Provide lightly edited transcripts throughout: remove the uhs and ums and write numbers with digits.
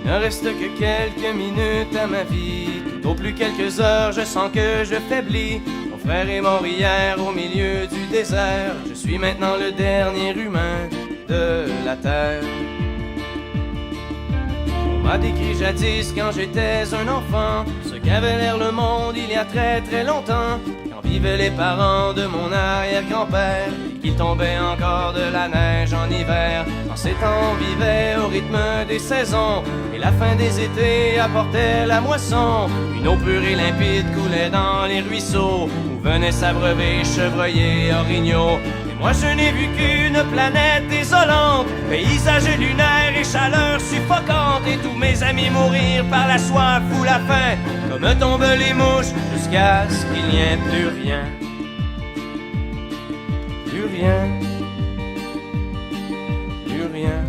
Il ne reste que quelques minutes à ma vie. Tout au plus quelques heures, je sens que je faiblis. Mon frère est mort hier au milieu du désert. Je suis maintenant le dernier humain de la terre. On m'a décrit jadis quand j'étais un enfant ce qu'avait l'air le monde il y a très très longtemps, quand vivaient les parents de mon arrière-grand-père et qu'il tombait encore de la neige en hiver. En ces temps on vivait au rythme des saisons et la fin des étés apportait la moisson. Une eau pure et limpide coulait dans les ruisseaux où venaient s'abreuver chevreuils, orignaux. Moi je n'ai vu qu'une planète désolante, paysage lunaire et chaleur suffocante, et tous mes amis mourir par la soif ou la faim, comme tombent les mouches, jusqu'à ce qu'il n'y ait plus rien. Plus rien. Plus rien.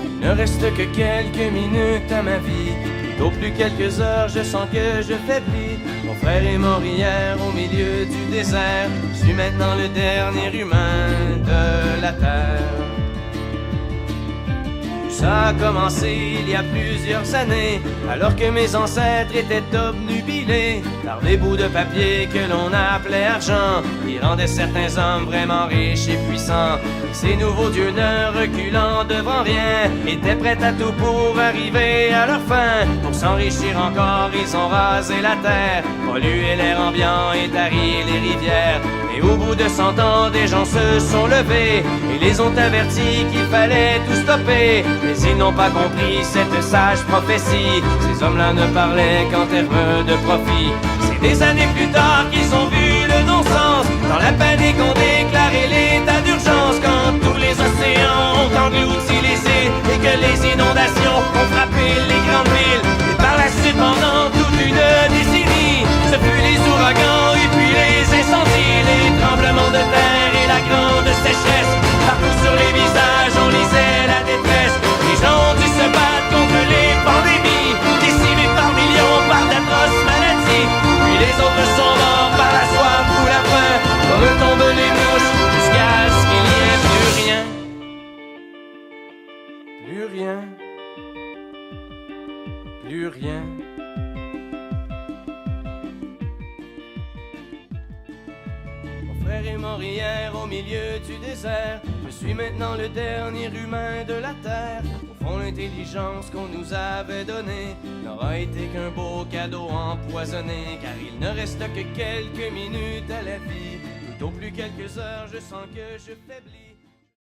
Il ne reste que quelques minutes à ma vie. Au plus quelques heures, je sens que je faiblis. Mon frère est mort hier au milieu du désert. Je suis maintenant le dernier humain de la terre. Ça a commencé il y a plusieurs années, alors que mes ancêtres étaient obnubilés par des bouts de papier que l'on appelait argent, qui rendaient certains hommes vraiment riches et puissants. Et ces nouveaux dieux, ne reculant devant rien, étaient prêts à tout pour arriver à leur fin. Pour s'enrichir encore, ils ont rasé la terre, pollué l'air ambiant et tari les rivières. Et au bout de 100 ans, des gens se sont levés et les ont avertis qu'il fallait tout stopper. Mais ils n'ont pas compris cette sage prophétie. Ces hommes-là ne parlaient qu'en termes de profit. C'est des années plus tard qu'ils ont vu le non-sens. Dans la panique, on déclarait l'état d'urgence, quand tous les océans ont englouti les îles et que les inondations ont frappé les grandes villes. Et par la suite, pendant toute une décennie, ce fut les ouragans et puis les incendies, les tremblements de terre et la grande sécheresse. Partout sur les visages, on lisait la détresse. Les gens ont dû se battre contre les pandémies, décimés par millions par d'atroces maladies. Puis les autres sont morts par la soif ou la faim, comme tombent les mouches, jusqu'à ce qu'il n'y ait plus rien. Plus rien. Plus rien. Mon frère est mort hier au milieu du désert. Je suis maintenant le dernier humain de la terre. Au fond, l'intelligence qu'on nous avait donnée n'aura été qu'un beau cadeau empoisonné, car il ne reste que quelques minutes à la vie. Tout au plus quelques heures, je sens que je faiblis.